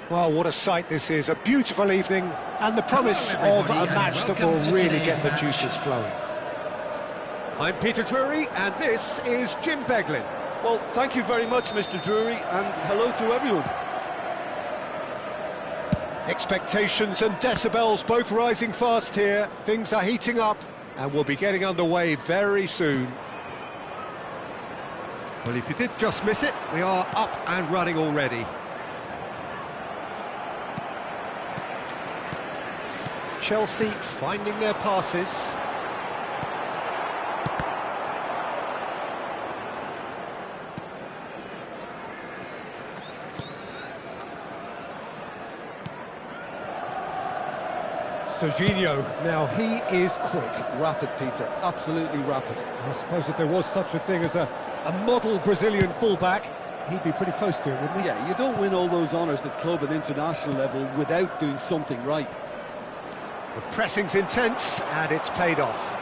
Well, what a sight this is, a beautiful evening, and the promise of a match that will really get the juices flowing. I'm Peter Drury, and this is Jim Beglin. Well, thank you very much, Mr. Drury, and hello to everyone. Expectations and decibels both rising fast here. Things are heating up, and we'll be getting underway very soon. Well, if you did just miss it, we are up and running already. Chelsea finding their passes. Serginho, now he is quick. Rapid, Peter, absolutely rapid. I suppose if there was such a thing as a model Brazilian fullback, he'd be pretty close to it, wouldn't he? Yeah, you don't win all those honours at club and international level without doing something right. The pressing's intense, and it's paid off.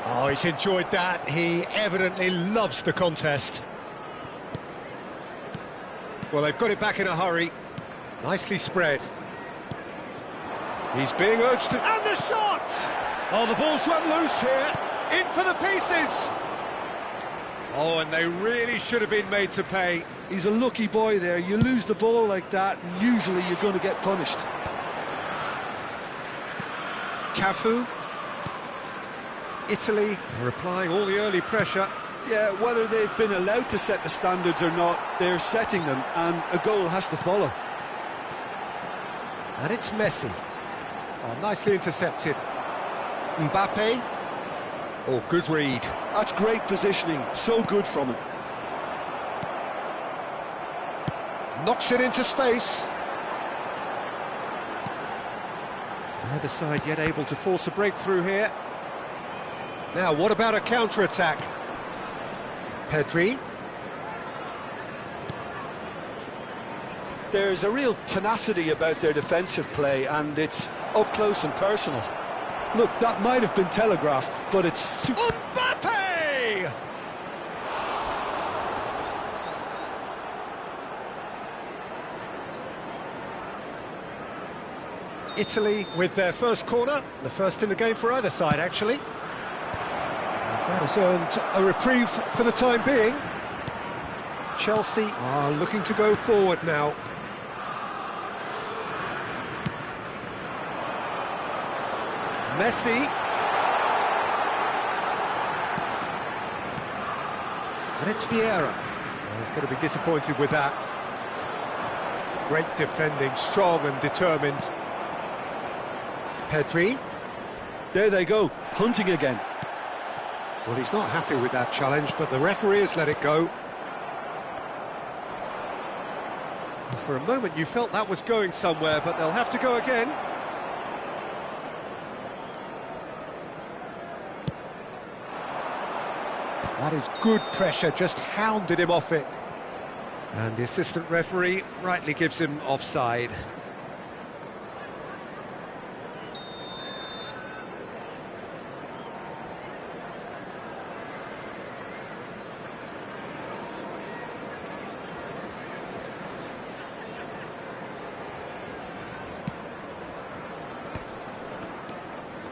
Oh, he's enjoyed that. He evidently loves the contest. Well, they've got it back in a hurry. Nicely spread. He's being urged to... And the shot! Oh, the ball's run loose here. In for the pieces. Oh, and they really should have been made to pay. He's a lucky boy there. You lose the ball like that, and usually you're going to get punished. Cafu. Italy are applying all the early pressure. Yeah, whether they've been allowed to set the standards or not, they're setting them, and a goal has to follow. And it's Messi. Oh, nicely intercepted. Mbappe. Oh, good read. That's great positioning, so good from him. Knocks it into space. Neither side yet able to force a breakthrough here. Now, what about a counter-attack? Pedri. There's a real tenacity about their defensive play, and it's up close and personal. Look, that might have been telegraphed, but it's... Mbappe! Italy with their first corner, the first in the game for either side, actually. That has earned a reprieve for the time being. Chelsea are looking to go forward now. Messi. And it's Vieira. Well, he's going to be disappointed with that. Great defending, strong and determined. Pedri. There they go, hunting again. Well, he's not happy with that challenge, but the referee has let it go. For a moment you felt that was going somewhere, but they'll have to go again. That is good pressure, just hounded him off it. And the assistant referee rightly gives him offside.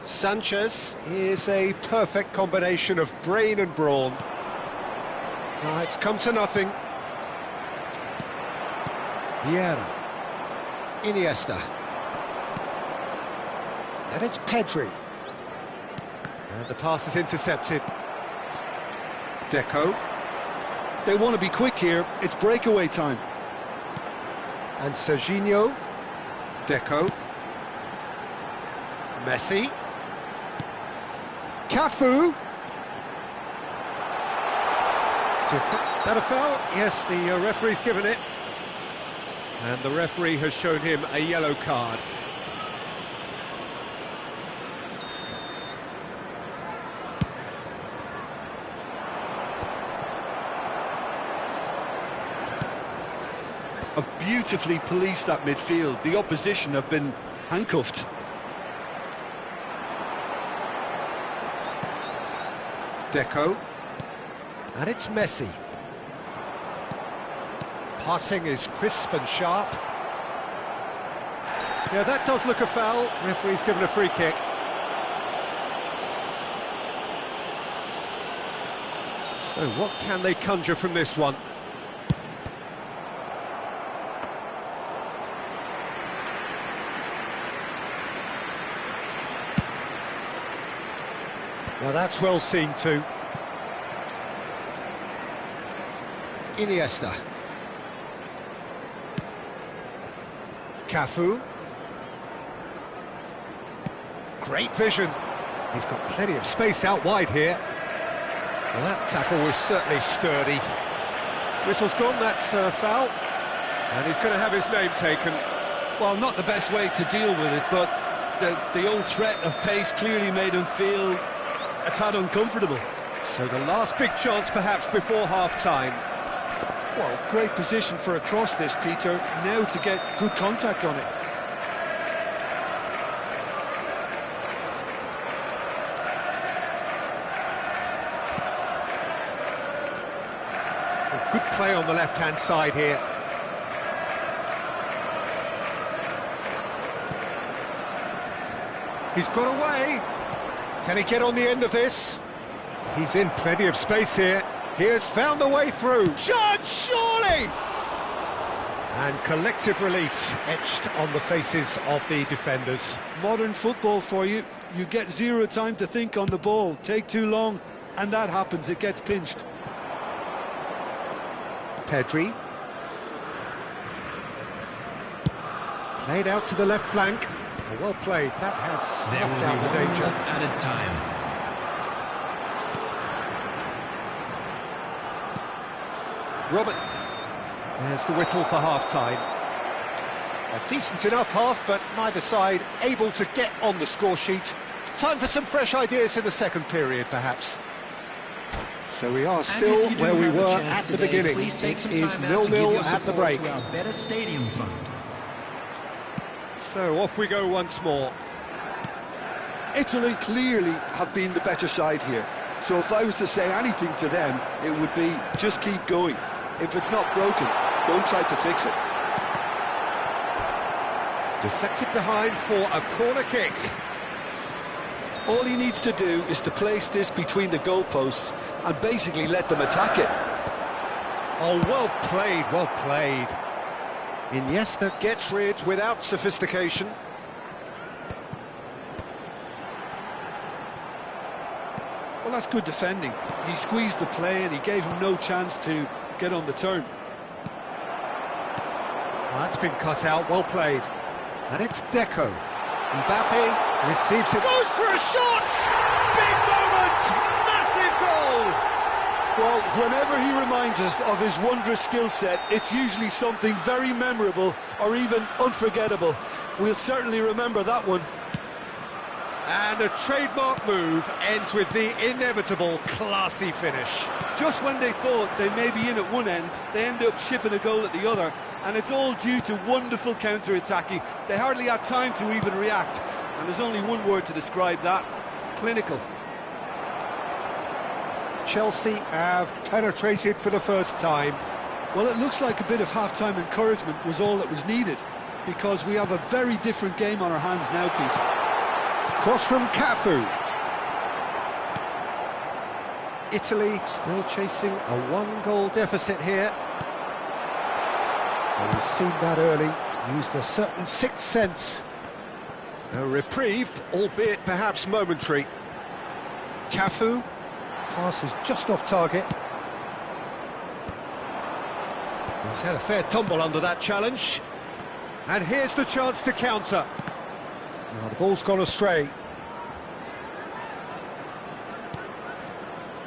Sanchez is a perfect combination of brain and brawn. Now it's come to nothing. Vieira. Iniesta. And it's Pedri. And the pass is intercepted. Deco. They want to be quick here, it's breakaway time. And Serginho. Deco. Messi. Cafu. That a foul? Yes, the referee's given it. And the referee has shown him a yellow card. Have beautifully policed that midfield. The opposition have been handcuffed. Deco. And it's Messi. Passing is crisp and sharp. Yeah, that does look a foul. Referee's given a free kick. So what can they conjure from this one? Now that's well seen too. Iniesta. Cafu. Great vision. He's got plenty of space out wide here. Well, that tackle was certainly sturdy. Whistle's gone, that's a foul. And he's going to have his name taken. Well, not the best way to deal with it, but the old threat of pace clearly made him feel a tad uncomfortable. So the last big chance perhaps before half-time. Well, great position for a cross this, Peter. Now to get good contact on it. Good play on the left-hand side here. He's got away. Can he get on the end of this? He's in plenty of space here. He has found the way through. Shot, surely! And collective relief etched on the faces of the defenders. Modern football for you. You get zero time to think on the ball. Take too long, and that happens. It gets pinched. Pedri. Played out to the left flank. Well played. That has snuffed out the danger. Added time. Robert. There's the whistle for half-time. A decent enough half, but neither side able to get on the score sheet. Time for some fresh ideas in the second period, perhaps. So we are still where we were at the beginning. It is 0-0 at the break. So off we go once more. Italy clearly have been the better side here. So if I was to say anything to them, it would be just keep going. If it's not broken, don't try to fix it. Deflected behind for a corner kick. All he needs to do is to place this between the goalposts and basically let them attack it. Oh, well played, well played. Iniesta gets rid without sophistication. Well, that's good defending. He squeezed the play and he gave him no chance to get on the turn. Well, that's been cut out, well played. And it's Deco. Mbappe receives it. Goes for a shot! Big moment! Massive goal! Well, whenever he reminds us of his wondrous skill set, it's usually something very memorable or even unforgettable. We'll certainly remember that one. And a trademark move ends with the inevitable classy finish. Just when they thought they may be in at one end, they end up shipping a goal at the other, and it's all due to wonderful counter-attacking. They hardly had time to even react, and there's only one word to describe that: clinical. Chelsea have penetrated for the first time. Well, it looks like a bit of half-time encouragement was all that was needed, because we have a very different game on our hands now, Pete. Cross from Cafu. Italy still chasing a one-goal deficit here. Well, we've seen that early, used a certain sixth sense. A reprieve, albeit perhaps momentary. Cafu, pass is just off target. He's had a fair tumble under that challenge. And here's the chance to counter. Now the ball's gone astray.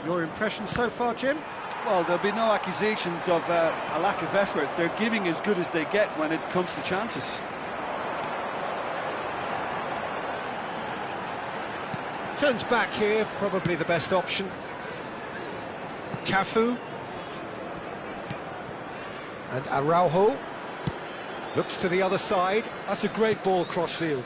Your impression so far, Jim? Well, there'll be no accusations of a lack of effort. They're giving as good as they get when it comes to chances. Turns back here, probably the best option. Cafu. And Araujo. Looks to the other side. That's a great ball cross-field.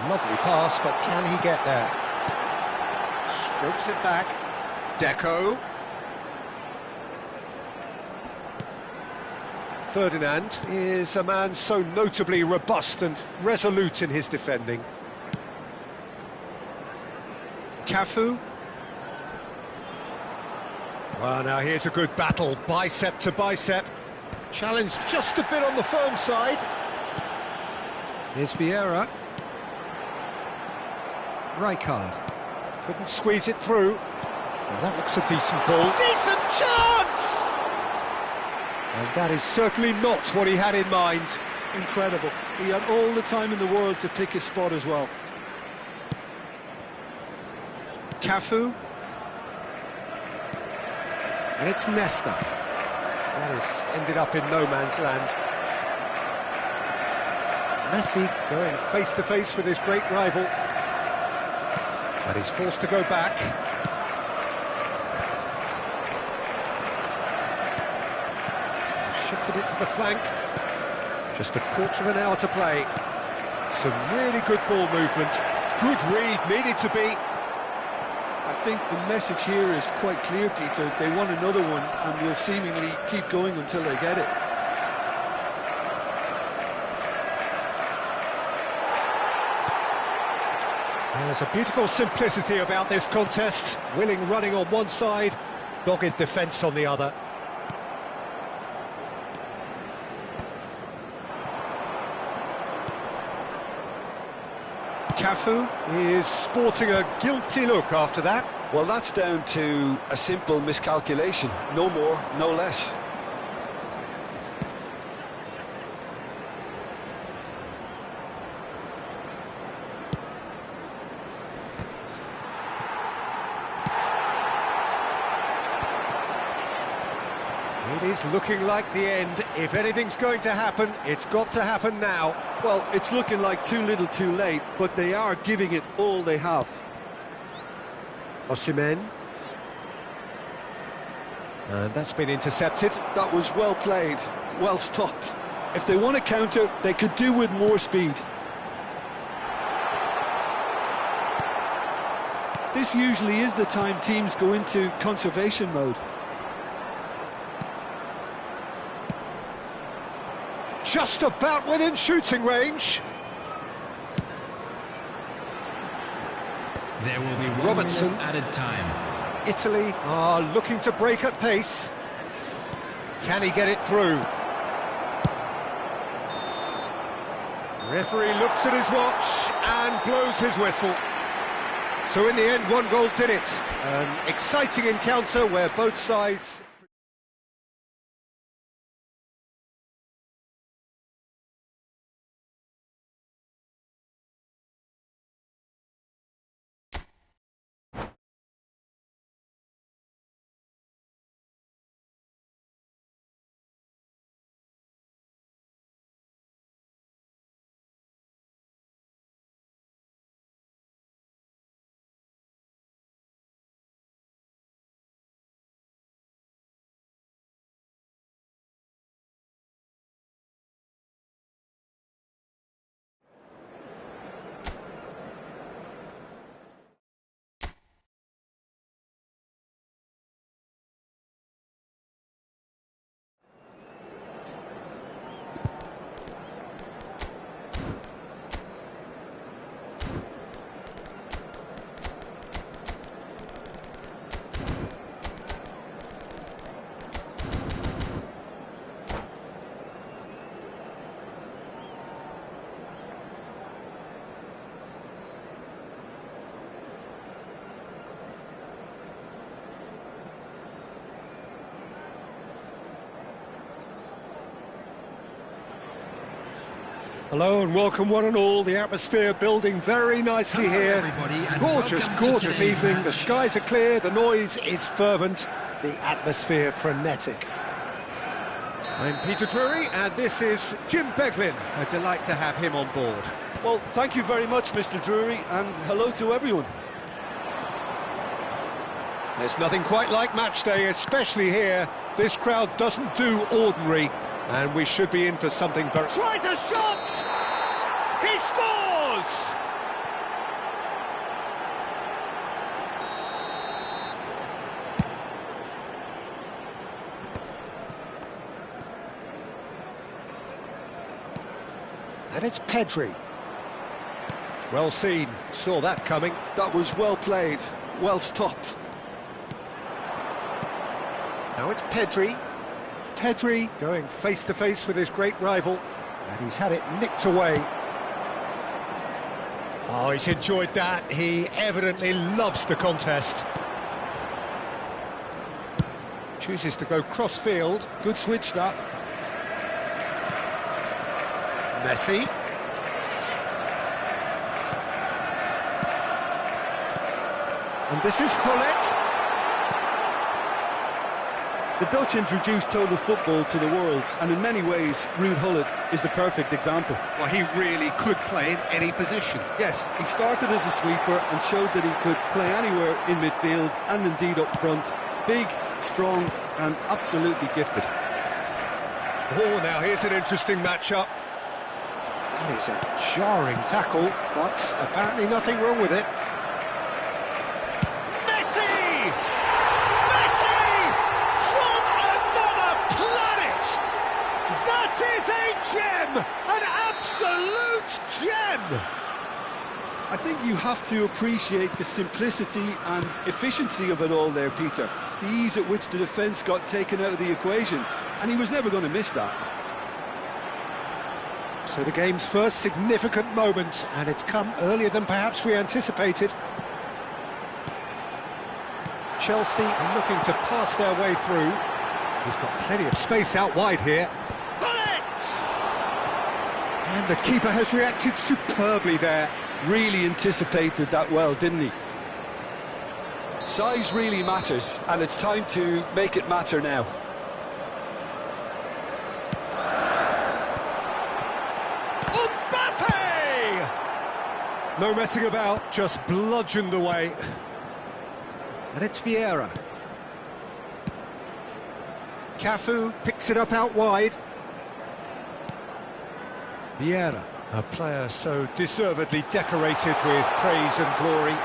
Lovely pass, but can he get there? Strokes it back. Deco. Ferdinand is a man so notably robust and resolute in his defending. Cafu. Well, now here's a good battle, bicep to bicep. Challenge just a bit on the firm side. Here's Vieira. Rijkaard. Couldn't squeeze it through. Well, that looks a decent ball. Decent chance! And that is certainly not what he had in mind. Incredible. He had all the time in the world to pick his spot as well. Cafu. And it's Nesta. That has ended up in no man's land. Messi going face-to-face with his great rival. But he's forced to go back. Shifted it to the flank. Just a quarter of an hour to play. Some really good ball movement. Good read, needed to be. I think the message here is quite clear, Peter. They want another one and will seemingly keep going until they get it. There's a beautiful simplicity about this contest. Willing running on one side, dogged defence on the other. Cafu is sporting a guilty look after that. Well, that's down to a simple miscalculation. No more, no less. It is looking like the end. If anything's going to happen, it's got to happen now. Well, it's looking like too little too late, but they are giving it all they have. Osimhen. And that's been intercepted. That was well played, well stopped. If they want to counter, they could do with more speed. This usually is the time teams go into conservation mode. Just about within shooting range. There will be 1 Robertson. minute added time. Italy are looking to break at pace. Can he get it through? Referee looks at his watch and blows his whistle. So in the end, 1 goal did it. An exciting encounter where both sides... Hello and welcome one and all. The atmosphere building very nicely here. Gorgeous, gorgeous evening. The skies are clear, the noise is fervent, the atmosphere frenetic. I'm Peter Drury and this is Jim Beglin. A delight to have him on board. Well, thank you very much, Mr. Drury, and hello to everyone. There's nothing quite like match day, especially here. This crowd doesn't do ordinary. And we should be in for something very... Tries a shot! He scores! And it's Pedri. Well seen, saw that coming. That was well played, well stopped. Now it's Pedri. Pedri going face-to-face with his great rival, and he's had it nicked away. Oh, he's enjoyed that. He evidently loves the contest. Chooses to go cross-field. Good switch, that. Messi. And this is Hullet. The Dutch introduced total football to the world, and in many ways, Ruud Gullit is the perfect example. Well, he really could play in any position. Yes, he started as a sweeper and showed that he could play anywhere in midfield and indeed up front. Big, strong and absolutely gifted. Oh, now here's an interesting matchup. That is a jarring tackle, but apparently nothing wrong with it. Messi! Messi! From another planet! That is a gem! An absolute gem! I think you have to appreciate the simplicity and efficiency of it all there, Peter. The ease at which the defence got taken out of the equation, and he was never going to miss that. So the game's first significant moment, and it's come earlier than perhaps we anticipated. Chelsea are looking to pass their way through. He's got plenty of space out wide here. And the keeper has reacted superbly there. Really anticipated that well, didn't he? Size really matters, and it's time to make it matter now. No messing about, just bludgeoned away. And it's Vieira. Cafu picks it up out wide. Vieira, a player so deservedly decorated with praise and glory.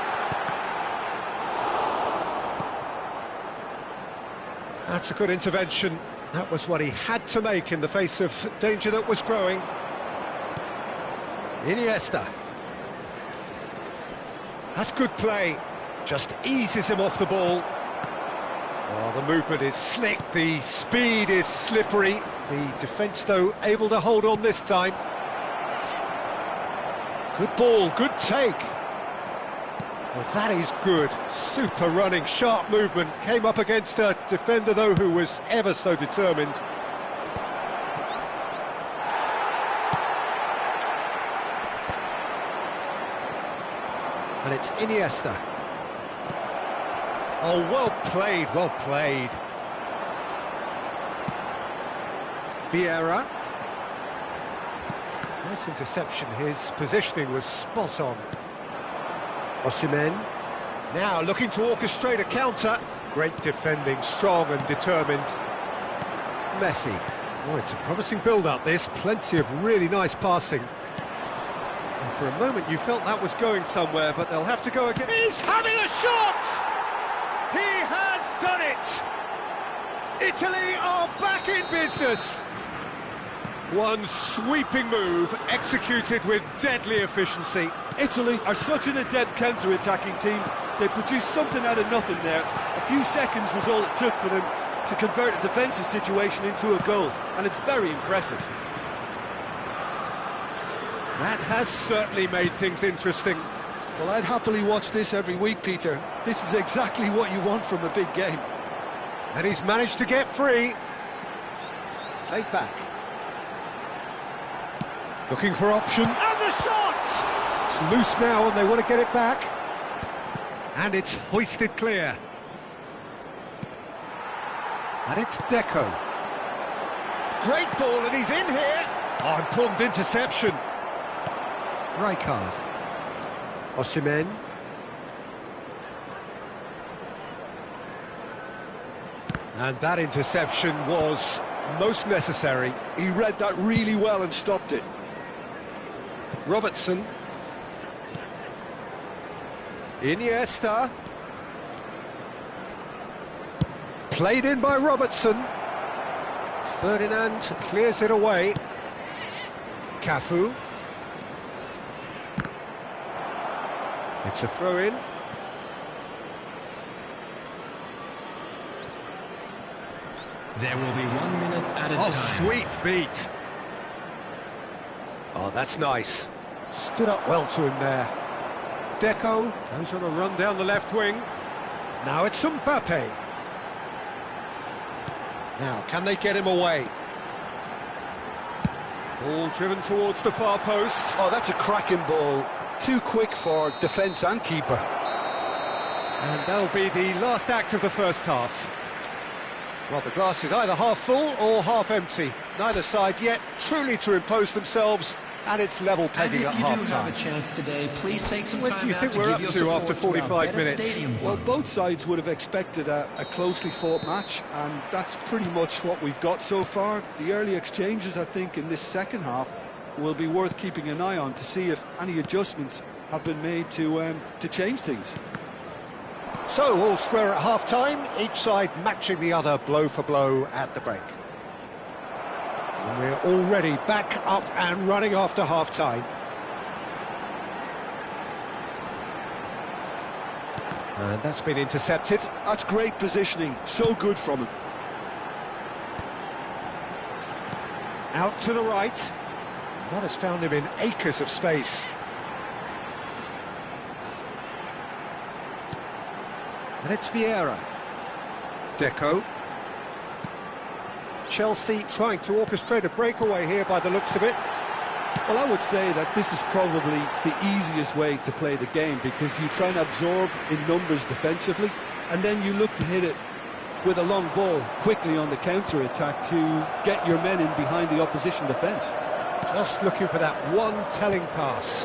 That's a good intervention. That was what he had to make in the face of danger that was growing. Iniesta. That's good play. Just eases him off the ball. Oh, the movement is slick, the speed is slippery. The defence, though, able to hold on this time. Good ball, good take. Well, that is good. Super running, sharp movement. Came up against a defender, though, who was ever so determined. And it's Iniesta. Oh, well played, well played. Vieira. Nice interception, his positioning was spot on. Osimhen. Now looking to orchestrate a counter. Great defending, strong and determined. Messi. Oh, it's a promising build-up this, plenty of really nice passing. And for a moment you felt that was going somewhere, but they'll have to go again. He's having a shot! He has done it! Italy are back in business! One sweeping move, executed with deadly efficiency. Italy are such an adept counter-attacking team. They produced something out of nothing there. A few seconds was all it took for them to convert a defensive situation into a goal, and it's very impressive. That has certainly made things interesting. Well, I'd happily watch this every week, Peter. This is exactly what you want from a big game. And he's managed to get free. Played back. Looking for option. And the shot! It's loose now and they want to get it back. And it's hoisted clear. And it's Deco. Great ball and he's in here. Oh, important interception. Rijkaard. Osimhen. And that interception was most necessary. He read that really well and stopped it. Robertson. Iniesta. Played in by Robertson. Ferdinand clears it away. Cafu. It's a throw-in. There will be 1 minute at a Oh, time. sweet feet. Oh, that's nice. Stood up well to him there. Deco goes on a run down the left wing. Now it's Mbappe. Now, can they get him away? Ball driven towards the far post. Oh, that's a cracking ball. Too quick for defence and keeper. And that'll be the last act of the first half. Well, the glass is either half full or half empty. Neither side yet truly to impose themselves, and it's level pegging at And if you do half-time. have a chance today, please take some What time do you out think to we're give up your to after support throughout 45 Better minutes? Stadium Well, Fund. both sides would have expected a closely fought match, and that's pretty much what we've got so far. The early exchanges, I think, in this second half will be worth keeping an eye on to see if any adjustments have been made to change things. So, all square at half-time, each side matching the other blow for blow at the break. And we're already back up and running after half-time. And that's been intercepted. That's great positioning, so good from him. Out to the right. That has found him in acres of space. And it's Vieira. Deco. Chelsea trying to orchestrate a breakaway here by the looks of it. Well, I would say that this is probably the easiest way to play the game, because you try and absorb in numbers defensively, and then you look to hit it with a long ball quickly on the counter-attack to get your men in behind the opposition defence. Just looking for that one telling pass.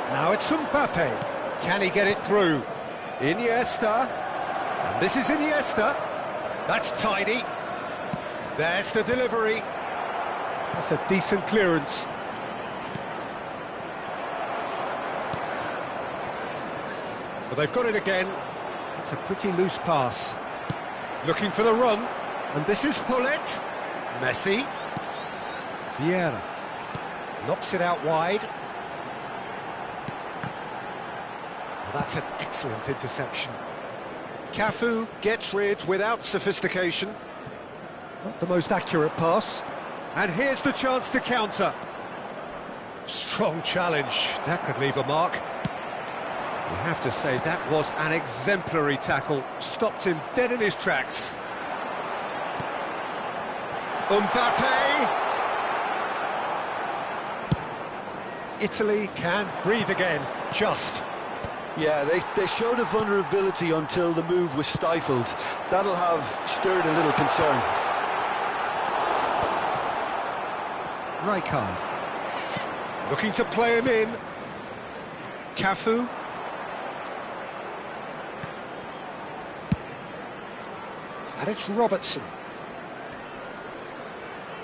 Now it's Mbappe. Can he get it through? Iniesta. And this is Iniesta. That's tidy. There's the delivery. That's a decent clearance. But they've got it again. It's a pretty loose pass. Looking for the run. And this is Hullet. Messi. Vieira. Knocks it out wide. Well, that's an excellent interception. Cafu gets rid without sophistication. Not the most accurate pass. And here's the chance to counter. Strong challenge. That could leave a mark. You have to say that was an exemplary tackle. Stopped him dead in his tracks. Mbappe! Italy can breathe again. Just. Yeah, they showed a vulnerability until the move was stifled. That'll have stirred a little concern. Rijkaard. Looking to play him in. Cafu. And it's Robertson.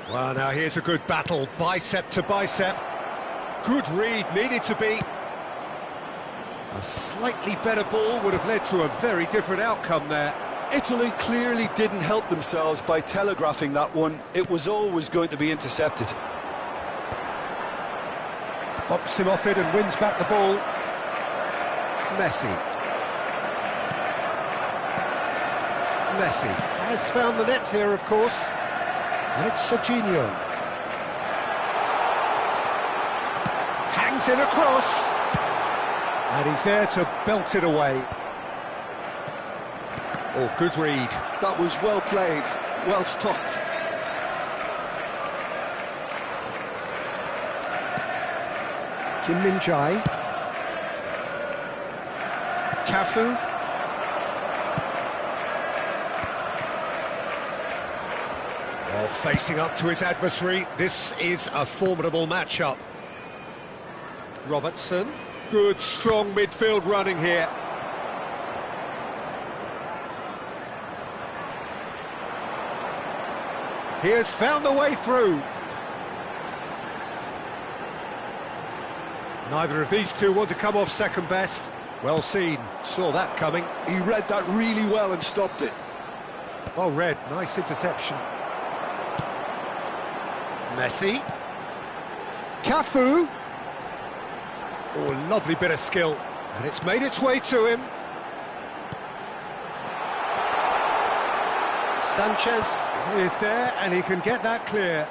Well, now here's a good battle, bicep to bicep. Good read, needed to be. A slightly better ball would have led to a very different outcome there. Italy clearly didn't help themselves by telegraphing that one. It was always going to be intercepted. Bumps him off it and wins back the ball. Messi. Messi has found the net here, of course. And it's Serginho. Hangs in across. And he's there to belt it away. Oh, good read. That was well played, well stopped. Kim Min-jae. Cafu. Oh, facing up to his adversary. This is a formidable matchup. Robertson. Good, strong midfield running here. He has found the way through. Neither of these two want to come off second best. Well seen, saw that coming. He read that really well and stopped it. Well read, nice interception. Messi. Cafu. Oh, lovely bit of skill. And it's made its way to him. Sanchez is there, and he can get that clear.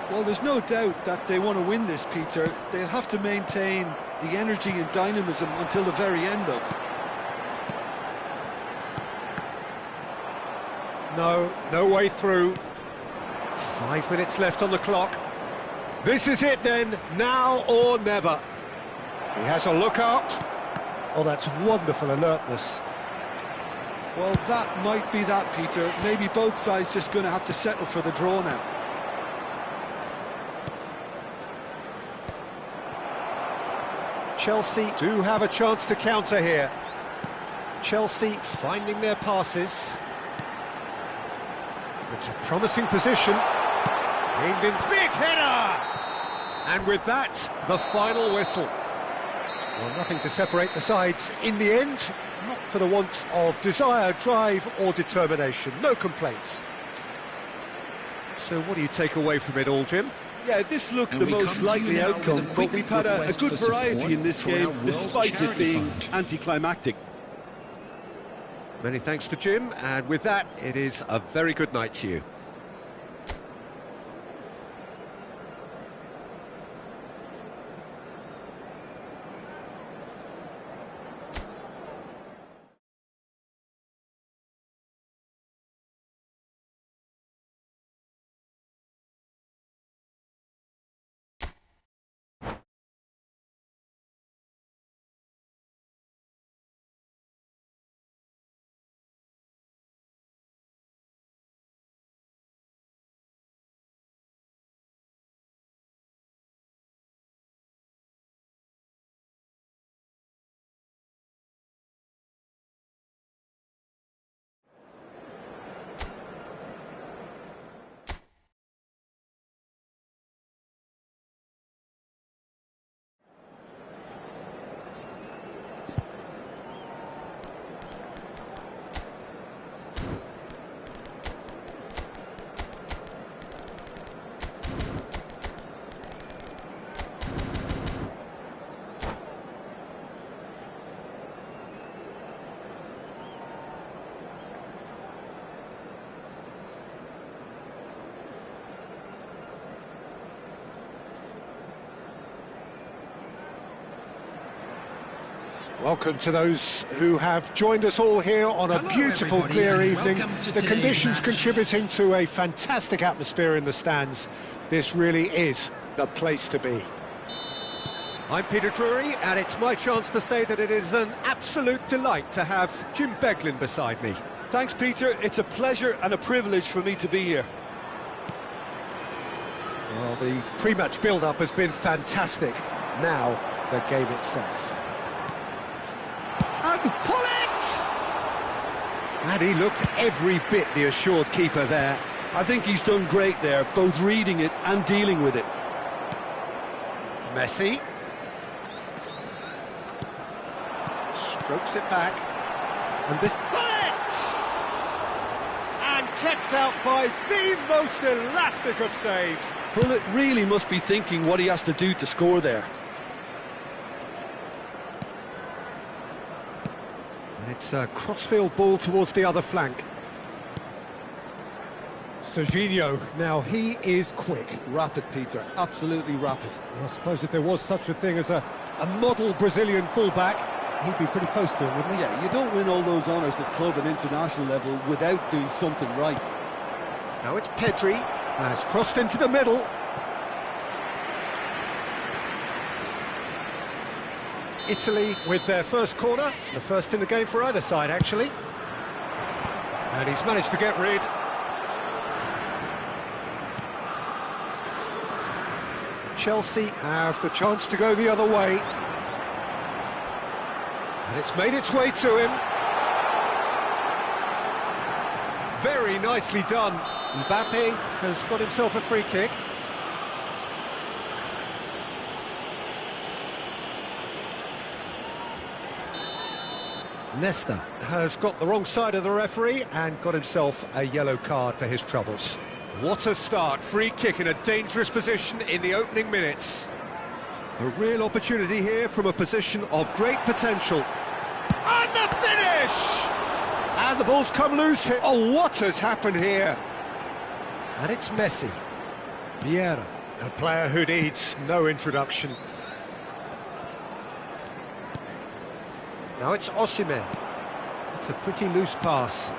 Well, there's no doubt that they want to win this, Peter. They'll have to maintain the energy and dynamism until the very end, though. No way through. 5 minutes left on the clock. This is it then, now or never. He has a look up. Oh, that's wonderful alertness. Well, that might be that, Peter. Maybe both sides just going to have to settle for the draw now. Chelsea do have a chance to counter here. Chelsea finding their passes. It's a promising position. Aimed in, big header! And with that, the final whistle. Well, nothing to separate the sides in the end, not for the want of desire, drive or determination. No complaints. So what do you take away from it all, Jim? Yeah, this looked the most likely outcome, but we've had a good variety in this game, despite it being anticlimactic. Many thanks to Jim, and with that, it is a very good night to you. Welcome to those who have joined us all here on a beautiful, clear evening. The conditions contributing to a fantastic atmosphere in the stands. This really is the place to be. I'm Peter Drury, and it's my chance to say that it is an absolute delight to have Jim Beglin beside me. Thanks, Peter. It's a pleasure and a privilege for me to be here. Well, the pre-match build-up has been fantastic. Now, the game itself. And Hullet! And he looked every bit the assured keeper there. I think he's done great there, both reading it and dealing with it. Messi. Strokes it back. And this... Hullet! And kept out by the most elastic of saves. Hullet really must be thinking what he has to do to score there. It's a crossfield ball towards the other flank. Serginho, now he is quick. Rapid, Peter, absolutely rapid. I suppose if there was such a thing as a model Brazilian fullback, he'd be pretty close to him, wouldn't he? Yeah, you don't win all those honours at club and international level without doing something right. Now it's Pedri, has crossed into the middle. Italy with their first corner, the first in the game for either side, actually. And he's managed to get rid. Chelsea have the chance to go the other way. And it's made its way to him. Very nicely done. Mbappe has got himself a free kick. Nesta has got the wrong side of the referee and got himself a yellow card for his troubles. What a start. Free kick in a dangerous position in the opening minutes. A real opportunity here from a position of great potential. And the finish! And the ball's come loose here. Oh, what has happened here? And it's Messi. Vieira. A player who needs no introduction. Now it's Osimhen. It's a pretty loose pass.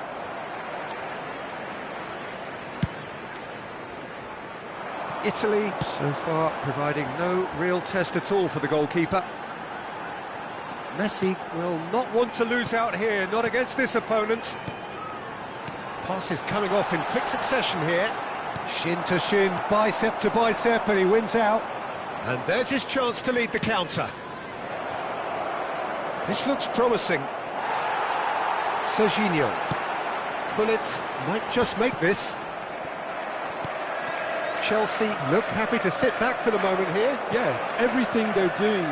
Italy, so far, providing no real test at all for the goalkeeper. Messi will not want to lose out here, not against this opponent. Pass is coming off in quick succession here. Shin to shin, bicep to bicep, and he wins out. And there's his chance to lead the counter. This looks promising. Serginho. Gullit might just make this. Chelsea look happy to sit back for the moment here. Yeah, everything they're doing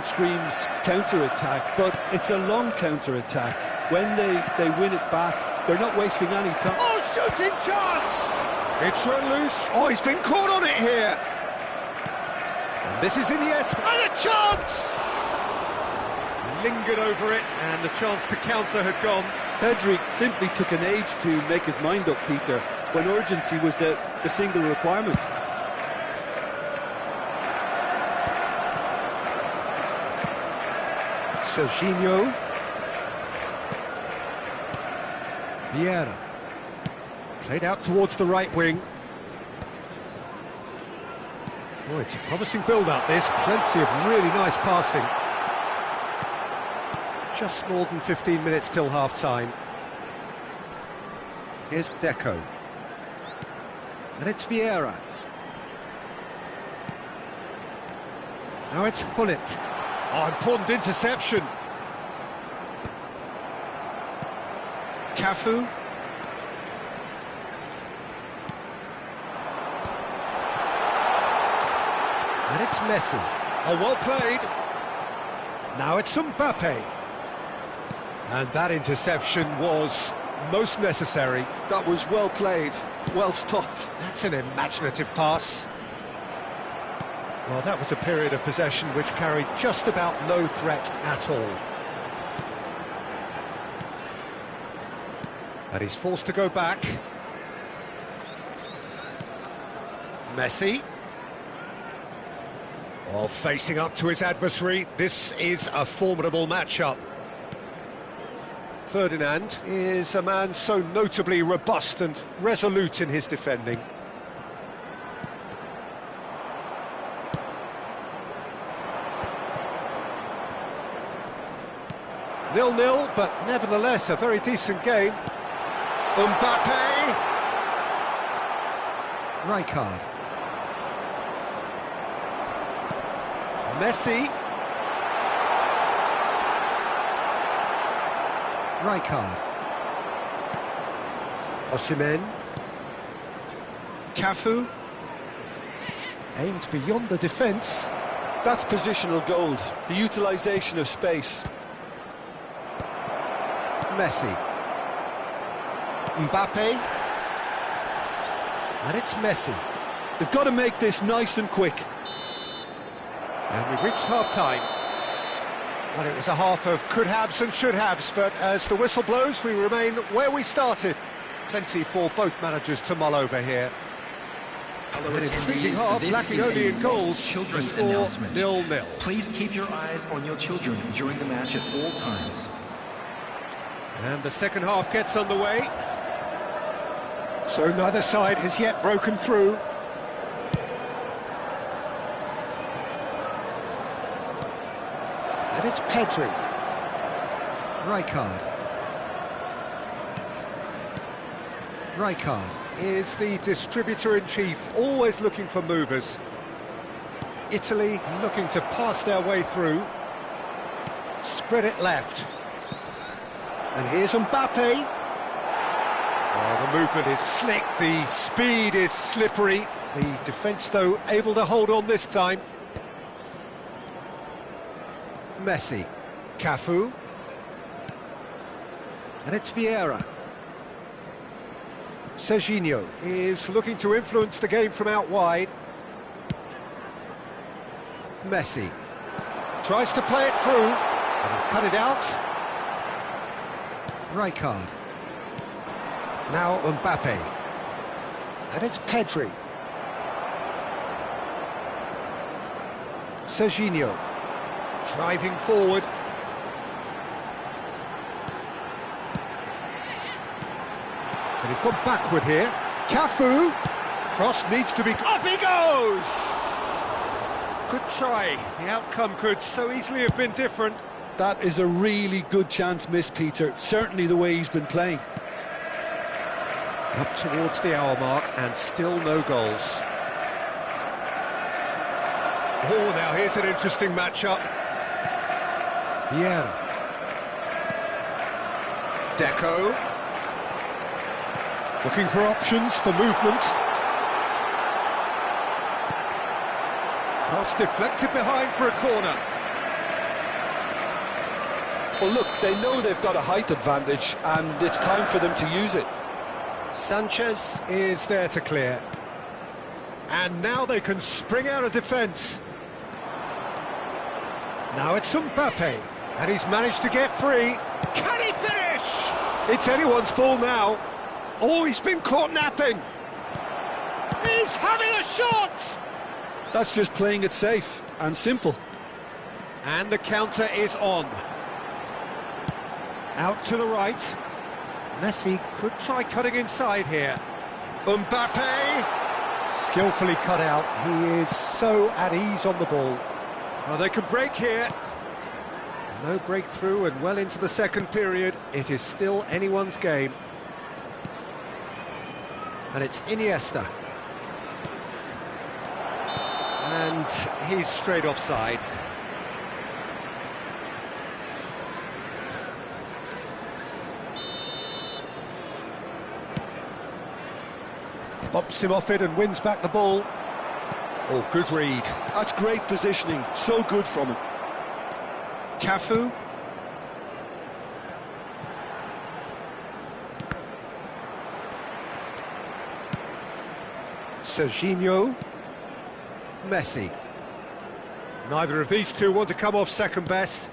screams counter-attack, but it's a long counter-attack. When they win it back, they're not wasting any time. Oh, shooting chance! It's run loose. Oh, he's been caught on it here. And this is Iniesta. And a chance! Lingered over it, and the chance to counter had gone. Pedri simply took an age to make his mind up, Peter, when urgency was the single requirement. Serginho. Vieira. Played out towards the right wing. Oh, it's a promising build-up, this. Plenty of really nice passing. Just more than 15 minutes till half-time. Here's Deco. And it's Vieira. Now it's Gullit. Oh, important interception. Cafu. And it's Messi. Oh, well played. Now it's Mbappe. And that interception was most necessary. That was well played, well stopped. That's an imaginative pass. Well, that was a period of possession which carried just about no threat at all. And he's forced to go back. Messi. Oh, facing up to his adversary, this is a formidable matchup. Ferdinand is a man so notably robust and resolute in his defending. Nil-nil, but nevertheless a very decent game. Mbappe! Rijkaard. Messi. Rijkaard. Osimhen. Cafu. Aimed beyond the defence. That's positional gold, the utilisation of space. Messi. Mbappe. And it's Messi. They've got to make this nice and quick. And we've reached half-time. Well, it was a half of could-haves and should-haves, but as the whistle blows, we remain where we started. Plenty for both managers to mull over here. Hello, An intriguing half, this lacking is only a in goals. The children's score announcement. 0-0. Please keep your eyes on your children during the match at all times. And the second half gets underway. So neither side has yet broken through. And it's Pedri. Rijkaard. Rijkaard is the distributor-in-chief, always looking for movers. Italy looking to pass their way through. Spread it left. And here's Mbappe. Oh, the movement is slick, the speed is slippery. The defence, though, able to hold on this time. Messi. Cafu. And it's Vieira. Serginho is looking to influence the game from out wide. Messi. Tries to play it through, and he's cut it out. Rijkaard. Now Mbappe. And it's Pedri. Serginho. Driving forward. And he's gone backward here. Cafu. Cross needs to be... Up he goes! Good try. The outcome could so easily have been different. That is a really good chance missed, Peter. Certainly the way he's been playing. Up towards the hour mark and still no goals. Oh, now here's an interesting matchup. Vieira. Deco. Looking for options for movement. Cross deflected behind for a corner. Well, look, they know they've got a height advantage, and it's time for them to use it. Sanchez is there to clear. And now they can spring out of defence. Now it's Mbappe, and he's managed to get free. Can he finish? It's anyone's ball now. Oh, he's been caught napping. He's having a shot! That's just playing it safe and simple. And the counter is on. Out to the right. Messi could try cutting inside here. Mbappe! Skillfully cut out. He is so at ease on the ball. Well, they can break here. No breakthrough and well into the second period. It is still anyone's game. And it's Iniesta. And he's straight offside. Bumps him off it and wins back the ball. Oh, good read. That's great positioning, so good from him. Cafu. Serginho. Messi. Neither of these two want to come off second best.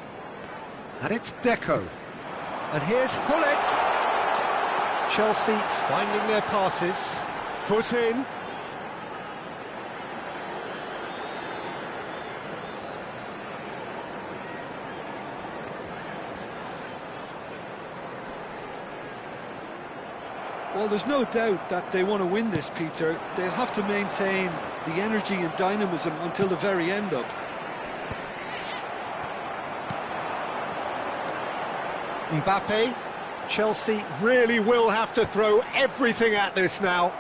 And it's Deco. And here's Hullet. Chelsea finding their passes. Foot in. Well, there's no doubt that they want to win this, Peter. They'll have to maintain the energy and dynamism until the very end, though. Mbappe. Chelsea really will have to throw everything at this now.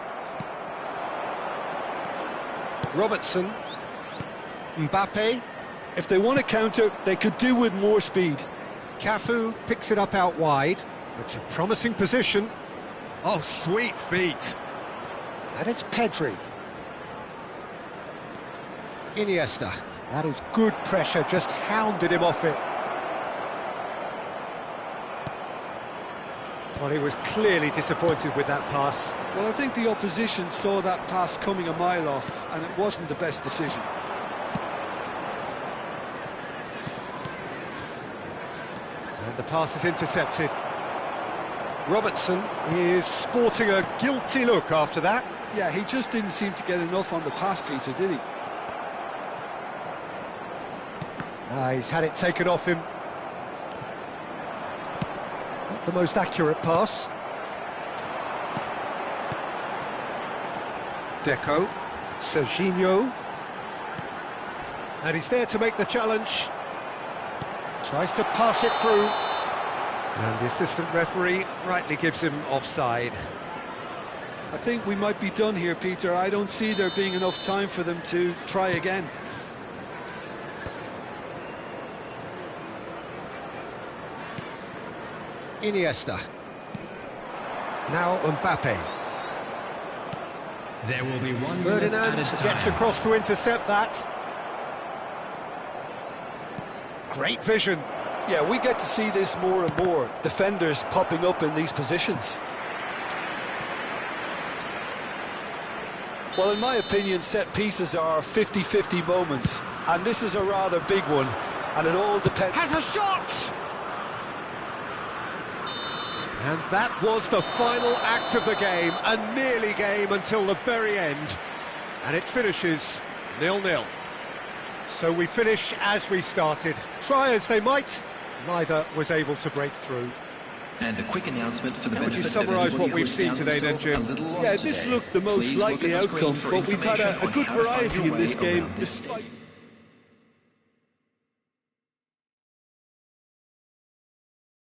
Robertson. Mbappe. If they want to counter, they could do with more speed. Cafu picks it up out wide. It's a promising position. Oh, sweet feet. And it's Pedri. Iniesta. That is good pressure, just hounded him off it. Well, he was clearly disappointed with that pass. Well, I think the opposition saw that pass coming a mile off, and it wasn't the best decision. And the pass is intercepted. Robertson is sporting a guilty look after that. Yeah, he just didn't seem to get enough on the pass, Peter, did he? He's had it taken off him. Not the most accurate pass. Deco. Serginho. And he's there to make the challenge. Tries to pass it through. And the assistant referee rightly gives him offside. I think we might be done here, Peter. I don't see there being enough time for them to try again. Iniesta. Now Mbappe. There will be 1 minute Ferdinand added time. gets across to intercept that. Great vision. Yeah, we get to see this more and more. Defenders popping up in these positions. Well, in my opinion, set pieces are 50-50 moments, and this is a rather big one, and it all depends. Has a shot! And that was the final act of the game, a nearly game until the very end. And it finishes 0-0. So we finish as we started. Try as they might, neither was able to break through. And a quick announcement for the How would you benefit of summarise anybody what we've who's seen found today then, themselves Jim? a little lost Yeah, this today. looked the most Please look likely at the screen outcome, for but we've had information a on good how to find variety your in this way game, around it. despite...